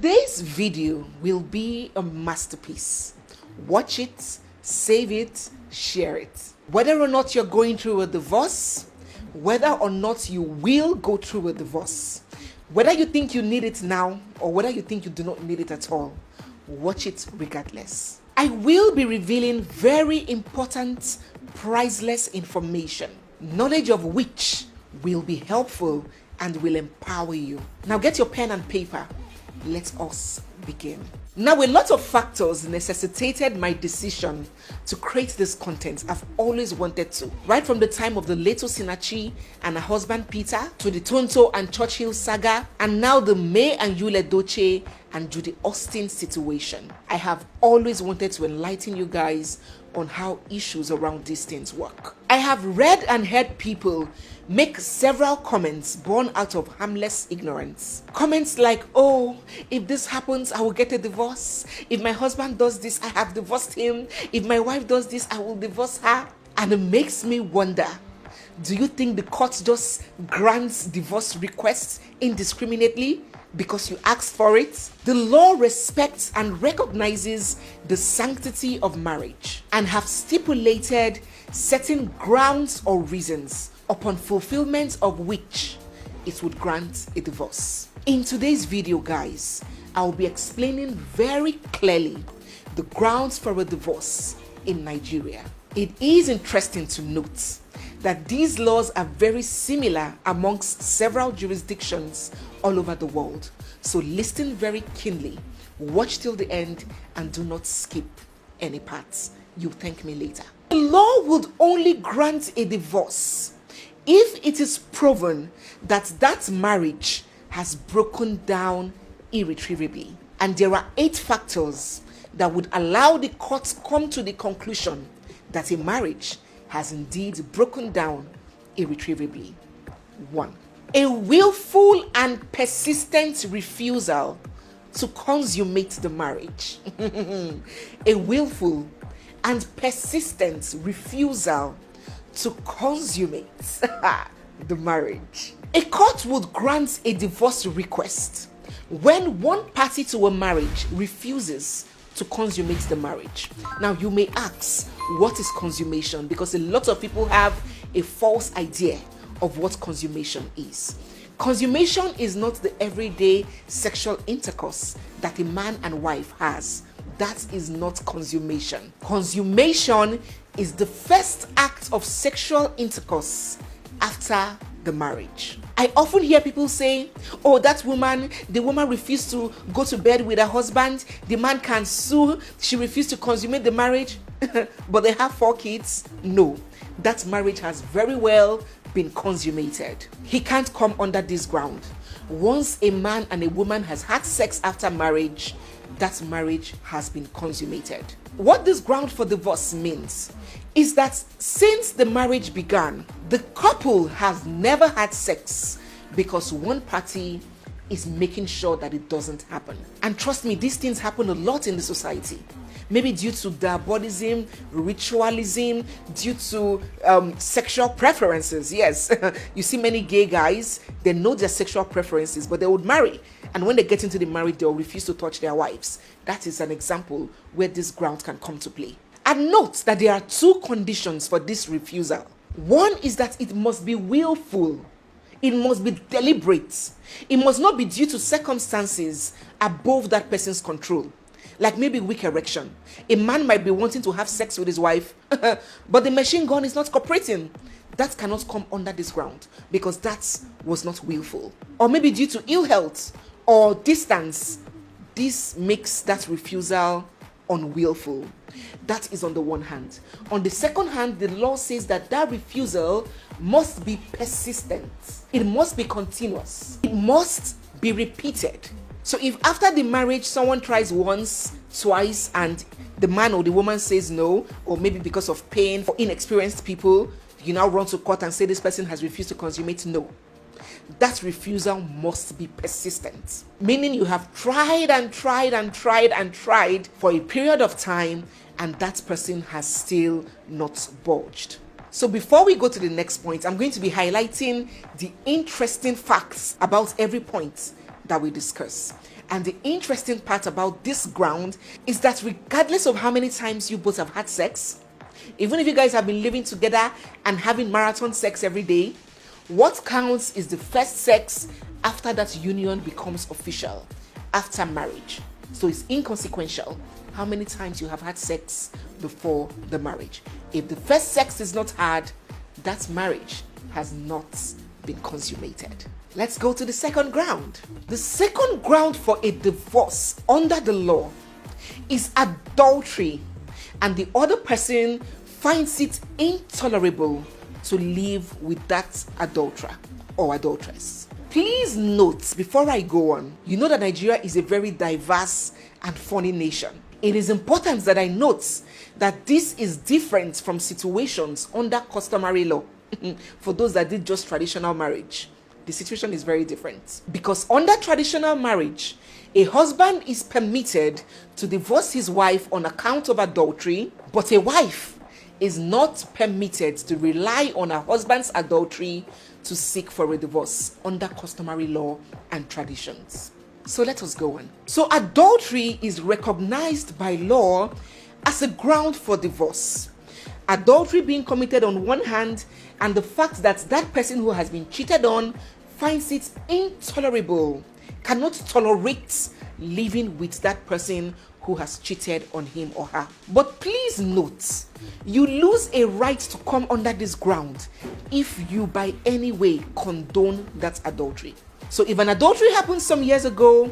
Today's video will be a masterpiece. Watch it, save it, share it. Whether or not you're going through a divorce, whether or not you will go through a divorce, whether you think you need it now or whether you think you do not need it at all, watch it regardless. I will be revealing very important, priceless information, knowledge of which will be helpful and will empower you. Now get your pen and paper. Let us begin. Now, a lot of factors necessitated my decision to create this content. I've always wanted to. Right from the time of the late Osinachi and her husband Peter, to the Tonto and Churchill saga, and now the May and Yul Edochie and Judy Austin situation. I have always wanted to enlighten you guys on how issues around these things work. I have read and heard people make several comments born out of harmless ignorance. Comments like, oh, if this happens, I will get a divorce. If my husband does this, I have divorced him. If my wife does this, I will divorce her. And it makes me wonder, do you think the court just grants divorce requests indiscriminately because you asked for it? The law respects and recognizes the sanctity of marriage and have stipulated certain grounds or reasons upon fulfillment of which it would grant a divorce. In today's video, guys, I'll be explaining very clearly the grounds for a divorce in Nigeria. It is interesting to note that these laws are very similar amongst several jurisdictions all over the world. So listen very keenly, watch till the end, and do not skip any parts. You'll thank me later. The law would only grant a divorce if it is proven that that marriage has broken down irretrievably. And there are 8 factors that would allow the court to come to the conclusion that a marriage has indeed broken down irretrievably. 1. A willful and persistent refusal to consummate the marriage. A willful and persistent refusal to consummate the marriage. A court would grant a divorce request when one party to a marriage refuses to consummate the marriage. Now you may ask, what is consummation? Because a lot of people have a false idea of what consummation is. Consummation is not the everyday sexual intercourse that a man and wife has. That is not consummation. Consummation is the first act of sexual intercourse after the marriage. I often hear people say, oh, that woman, the woman refused to go to bed with her husband. The man can sue. She refused to consummate the marriage, but they have 4 kids. No, that marriage has very well been consummated. He can't come under this ground. Once a man and a woman has had sex after marriage, that marriage has been consummated. What this ground for divorce means is that since the marriage began, the couple has never had sex because one party is making sure that it doesn't happen. And trust me, these things happen a lot in the society. Maybe due to diabolism, ritualism, due to sexual preferences. Yes, you see many gay guys, they know their sexual preferences, but they would marry. And when they get into the marriage, they'll refuse to touch their wives. That is an example where this ground can come to play. And note that there are 2 conditions for this refusal. One is that it must be willful. It must be deliberate. It must not be due to circumstances above that person's control. Like maybe weak erection. A man might be wanting to have sex with his wife, but the machine gun is not cooperating. That cannot come under this ground because that was not willful. Or maybe due to ill health or distance. This makes that refusal unwillful. That is on the one hand. On the second hand, the law says that that refusal must be persistent. It must be continuous. It must be repeated. So if after the marriage someone tries once, twice, and the man or the woman says no, or maybe because of pain for inexperienced people, you now run to court and say this person has refused to consummate, no. That refusal must be persistent. Meaning you have tried and tried and tried and tried for a period of time and that person has still not budged. So before we go to the next point, I'm going to be highlighting the interesting facts about every point that we discuss. And the interesting part about this ground is that regardless of how many times you both have had sex, even if you guys have been living together and having marathon sex every day, what counts is the first sex after that union becomes official, after marriage. So it's inconsequential how many times you have had sex before the marriage. If the first sex is not had, that marriage has not been consummated. Let's go to the second ground. The second ground for a divorce under the law is adultery, and the other person finds it intolerable to live with that adulterer or adulteress. Please note, before I go on, you know that Nigeria is a very diverse and funny nation. It is important that I note that this is different from situations under customary law. For those that did just traditional marriage, the situation is very different. Because under traditional marriage, a husband is permitted to divorce his wife on account of adultery, but a wife is not permitted to rely on her husband's adultery to seek for a divorce under customary law and traditions. So let us go on. So adultery is recognized by law as a ground for divorce. Adultery being committed on one hand, and the fact that that person who has been cheated on finds it intolerable, cannot tolerate living with that person who has cheated on him or her. But please note, you lose a right to come under this ground if you by any way condone that adultery. So if an adultery happened some years ago,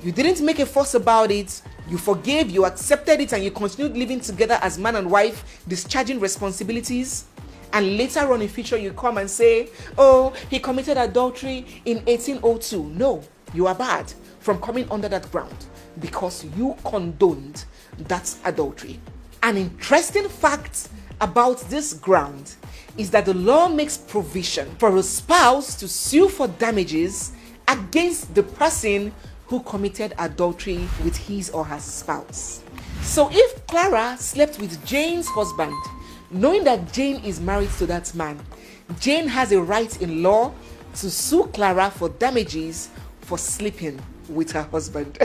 you didn't make a fuss about it, you forgave, you accepted it, and you continued living together as man and wife, discharging responsibilities, and later on in future you come and say, oh, he committed adultery in 1802. No, you are barred from coming under that ground because you condoned that adultery. An interesting fact about this ground is that the law makes provision for a spouse to sue for damages against the person who committed adultery with his or her spouse. So if Clara slept with Jane's husband, knowing that Jane is married to that man, Jane has a right in law to sue Clara for damages for sleeping with her husband.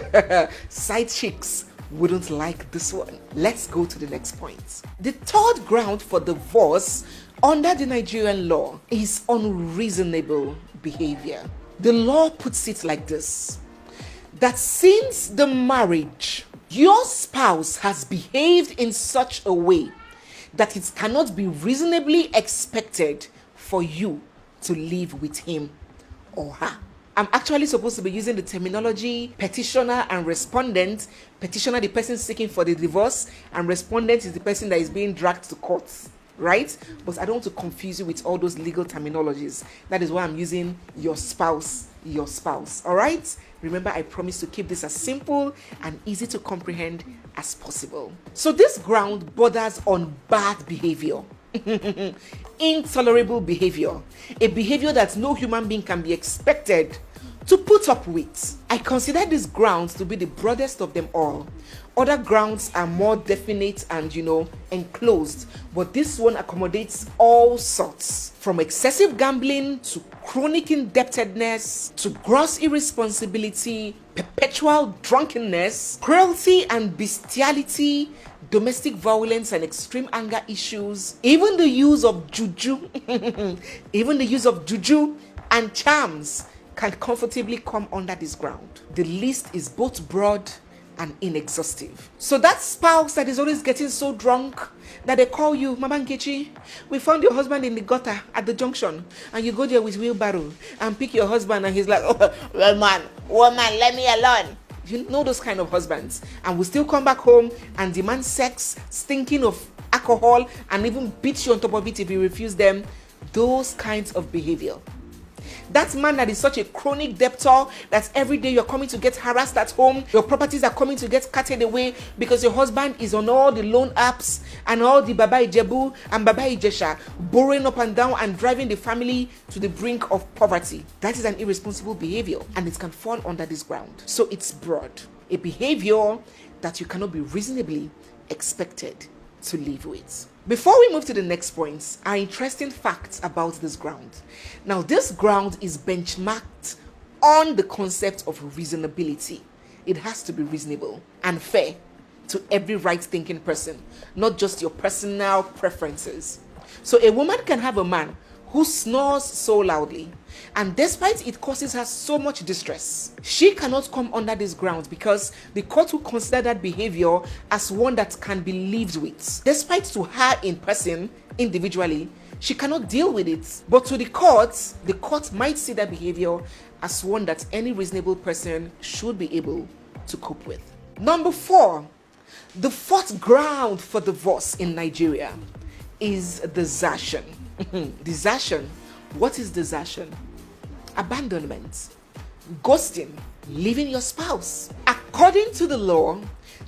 Side chicks wouldn't like this one. Let's go to the next point. The third ground for divorce under the Nigerian law is unreasonable behavior. The law puts it like this: that since the marriage, your spouse has behaved in such a way that it cannot be reasonably expected for you to live with him or her. I'm actually supposed to be using the terminology petitioner and respondent. Petitioner, the person seeking for the divorce, and respondent is the person that is being dragged to court, right? But I don't want to confuse you with all those legal terminologies. That is why I'm using your spouse, all right? Remember, I promise to keep this as simple and easy to comprehend as possible. So this ground borders on bad behavior. Intolerable behavior. A behavior that no human being can be expected to put up with. I consider this grounds to be the broadest of them all. Other grounds are more definite and, enclosed, but this one accommodates all sorts, from excessive gambling to chronic indebtedness to gross irresponsibility, perpetual drunkenness, cruelty and bestiality, domestic violence and extreme anger issues, even the use of juju, and charms can comfortably come under this ground. The list is both broad and inexhaustive. So that spouse that is always getting so drunk that they call you, Mama Nkechi, we found your husband in the gutter at the junction, and you go there with wheelbarrow and pick your husband, and he's like, oh, woman, let me alone. You know those kind of husbands, and will still come back home and demand sex, stinking of alcohol, and even beat you on top of it if you refuse them. Those kinds of behavior. That man that is such a chronic debtor that every day you're coming to get harassed at home, your properties are coming to get carted away because your husband is on all the loan apps and all the Baba Ijebu and Baba Ijesha, borrowing up and down and driving the family to the brink of poverty. That is an irresponsible behavior, and it can fall under this ground. So it's broad. A behavior that you cannot be reasonably expected to live with. Before we move to the next points, are interesting facts about this ground. Now, this ground is benchmarked on the concept of reasonability. it has to be reasonable and fair to every right-thinking person, not just your personal preferences. So a woman can have a man who snores so loudly, and despite it causes her so much distress, she cannot come under this ground because the court will consider that behavior as one that can be lived with. Despite to her in person, individually, she cannot deal with it. But to the court might see that behavior as one that any reasonable person should be able to cope with. Number 4, the fourth ground for divorce in Nigeria is desertion. Desertion. What is desertion? Abandonment, ghosting, leaving your spouse. According to the law,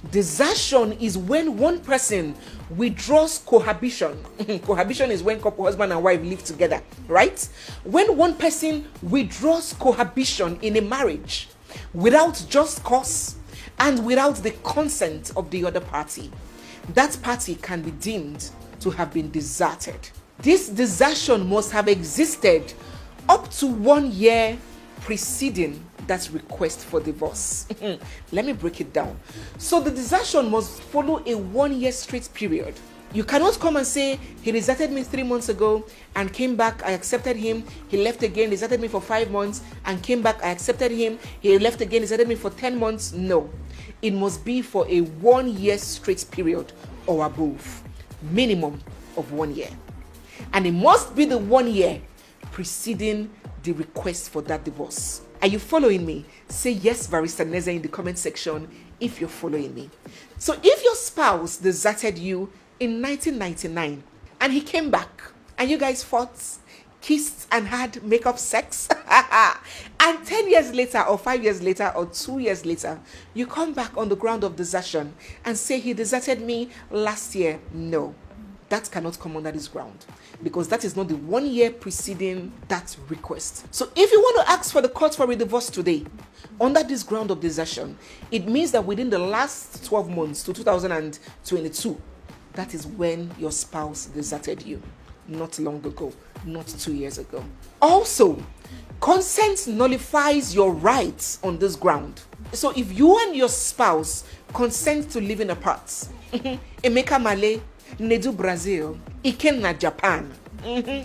desertion is when one person withdraws cohabitation. Cohabitation is when couple, husband and wife live together, right? When one person withdraws cohabitation in a marriage without just cause and without the consent of the other party, that party can be deemed to have been deserted. This desertion must have existed up to 1 year preceding that request for divorce. Let me break it down. So the desertion must follow a 1 year straight period. You cannot come and say, he deserted me 3 months ago and came back, I accepted him. He left again, deserted me for 5 months and came back, I accepted him. He left again, deserted me for 10 months. No, it must be for a 1 year straight period or above, minimum of 1 year. And it must be the 1 year preceding the request for that divorce. Are you following me? Say yes, Barrister Neze, in the comment section if you're following me. So if your spouse deserted you in 1999 and he came back and you guys fought, kissed and had makeup sex and 10 years later or 5 years later or 2 years later you come back on the ground of desertion and say he deserted me last year, no, that cannot come under this ground, because that is not the 1 year preceding that request. So if you want to ask for the court for a divorce today under this ground of desertion, it means that within the last 12 months to 2022, that is when your spouse deserted you, not long ago, not 2 years ago. Also, consent nullifies your rights on this ground. So if you and your spouse consent to living apart, Emeka Male, Nedu Brazil, Ikenna Japan,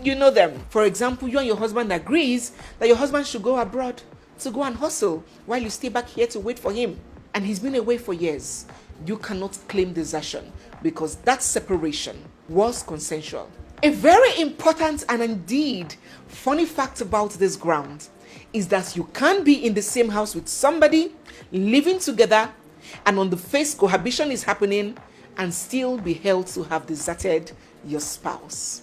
you know them. For example, you and your husband agrees that your husband should go abroad to go and hustle while you stay back here to wait for him, and he's been away for years. You cannot claim desertion because that separation was consensual. A very important and indeed funny fact about this ground is that you can be in the same house with somebody, living together, and on the face cohabitation is happening, and still be held to have deserted your spouse.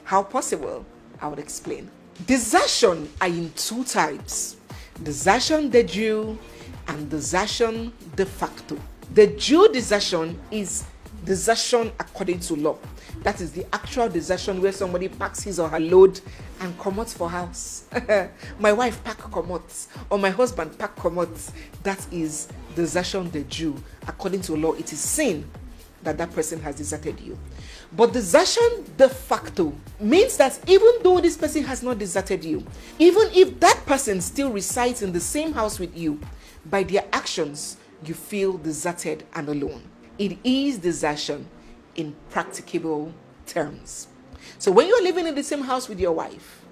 How possible? I would explain. Desertion are in 2 types: desertion de jure and desertion de facto. The jure desertion is desertion according to law. That is the actual desertion where somebody packs his or her load and commutes for house. My wife pack commutes, or my husband pack commutes. That is desertion de jure. According to law, it is sin that that person has deserted you. But desertion de facto means that even though this person has not deserted you, even if that person still resides in the same house with you, by their actions, you feel deserted and alone. It is desertion in practicable terms. So when you're living in the same house with your wife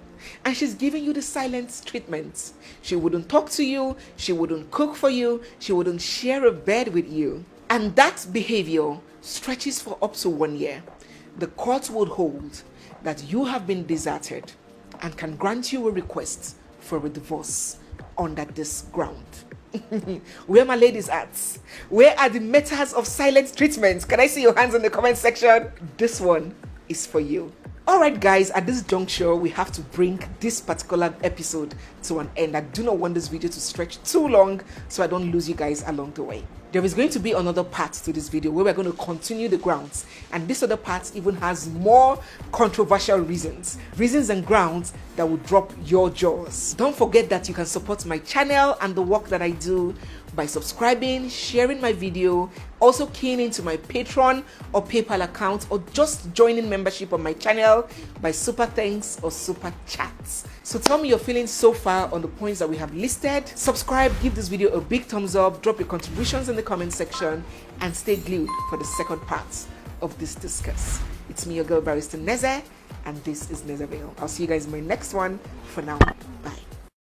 and she's giving you the silent treatment, she wouldn't talk to you, she wouldn't cook for you, she wouldn't share a bed with you, and that behavior stretches for up to 1 year, the court would hold that you have been deserted and can grant you a request for a divorce under this ground. Where my ladies at? Where are the methods of silent treatment? Can I see your hands in the comment section? This one is for you. Alright guys, at this juncture, we have to bring this particular episode to an end. I do not want this video to stretch too long so I don't lose you guys along the way. There is going to be another part to this video where we're going to continue the grounds, and this other part even has more controversial reasons and grounds that will drop your jaws. Don't forget that you can support my channel and the work that I do by subscribing, sharing my video, also keying into my Patreon or PayPal account, or just joining membership on my channel by super thanks or super chats. So tell me your feelings so far on the points that we have listed. Subscribe, give this video a big thumbs up, drop your contributions in the comment section, and stay glued for the second part of this discuss. It's me, your girl Barrister Neze, and this is Nezeville. I'll see you guys in my next one. For now, bye.